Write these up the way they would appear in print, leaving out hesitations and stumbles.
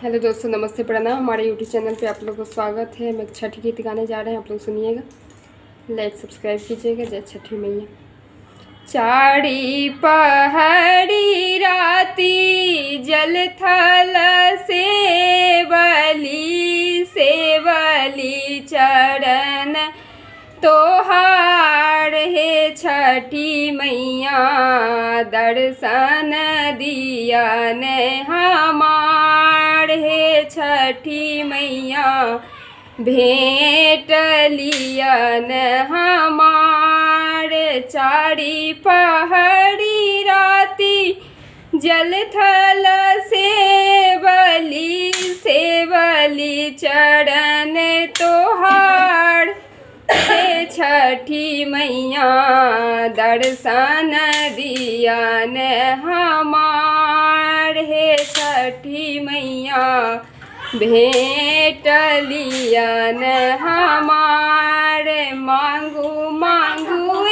Hello दोस्तों, नमस्ते, प्रणाम। हमारे यूट्यूब चैनल पे आप लोगों को स्वागत है। हम एक छठी गीत गाने जा रहे हैं, आप लोग सुनिएगा, लाइक सब्सक्राइब कीजिएगा। जय छठी मैया। चारी पहरी राती जल थल सेवली चरण तोहार हे छठी मैया, दर्शन दिया ने हमार हे छठी मैया, भेंट लिया न हमार। चारी पहरी राती जल थल सेवली चरण तोहार हे छठी मैया, दर्शन दिया न हमार हे छठी मैया, भेंट लिया न हमार। मांगू मांगू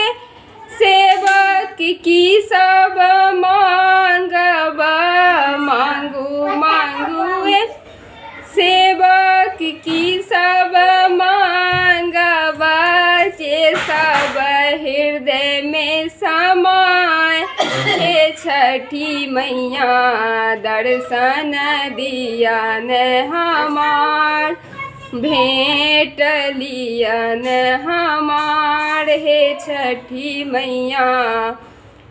सेवक की सब मांगब, मांगू मांगू सेवक की सब मांगब, जे सब हृदय में समाय हे छठी मैया, दर्शन दिया न हमार, भेंट लिया न हमार हे छठी मैया,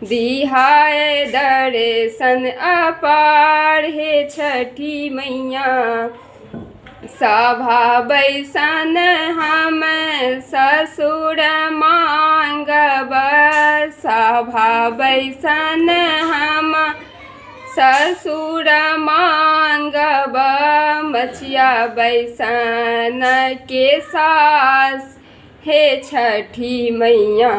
दिहाए दर्शन अपार हे छठी मैया। सभा बैसन हम ससुर मांगब, सभा बैसन हम ससुर मांगब, मछिया बैसन के सास हे छठी मैया,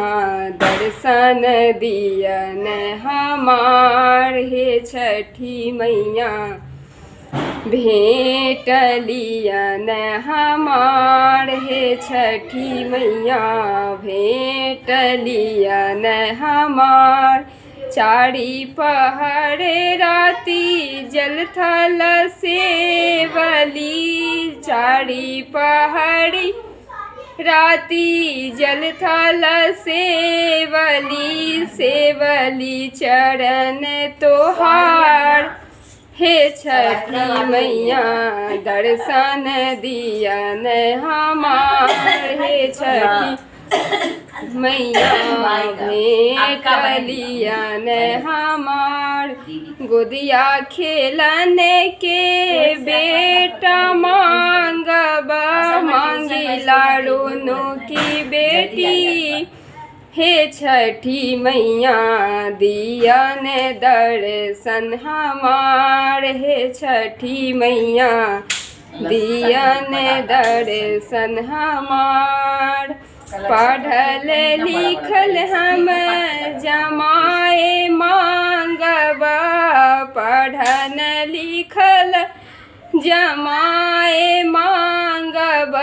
दर्शन दियन हमार हे छठी मैया, भेंट लियन हमार हे छठी मैया, भेंट लियन हमार। चारी पहरे राती जल थल सेवली, चारी पहरी राती जल थल सेवली चरण तोहार हे छठी मैया, दर्शन दियन हमार हे छठी मैया, भेंट लियन हमार। गोदिया खेलन के बेटा मांगब, मांगिला रोनो की बेटी हे छठी मैया, दियन दर्शन हमार हे छठी मैया, दियन दर्शन हमार। पढ़ल लिखल हम जमाए मांगब, पढ़न लिखल जमाए मांगब,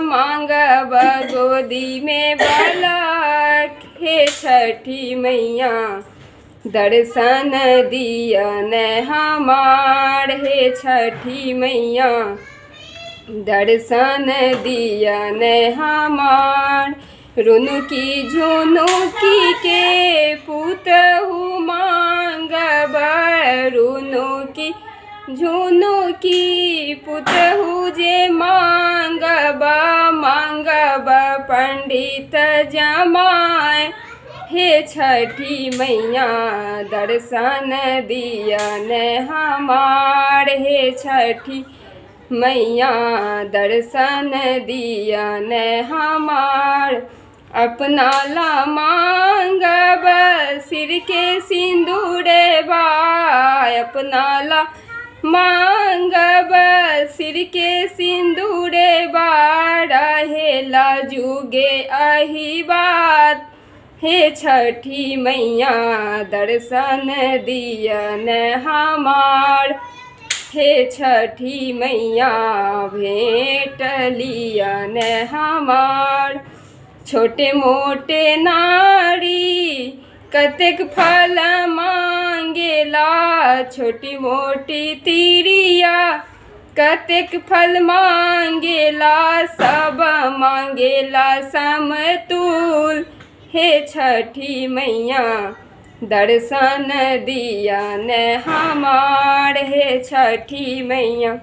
मांगब गोदी में बालक हे छठी मैया, दर्शन दियन हमार हे छठी मैया, दर्शन दियन हमार। रुनुकी झुनुकी के पुतहु मांगब, रुनुकी झुनुकी पुतहु जे मांगब, मांगब पंडित जमाय हे छठी मैया, दर्शन दियन हमार हे छठी मैया, दर्शन दियन हमार। अपना ला मांगब सिर के सिंदूर बाय, अपना ला मांगब सिर के सिंदूर बा, रहेला जुगे अही बात हे छठी मैया, दर्शन दियन हमार हे छठी मैया, भेंट लियन हमार। छोटे मोटे नारी कतेक फल मांगेला, छोटी मोटी तिरिया कतेक फल मांगेला सब मांगेला समतुल। हे छठी मैया दर्शन दिया न हमार, हे छठी मैया।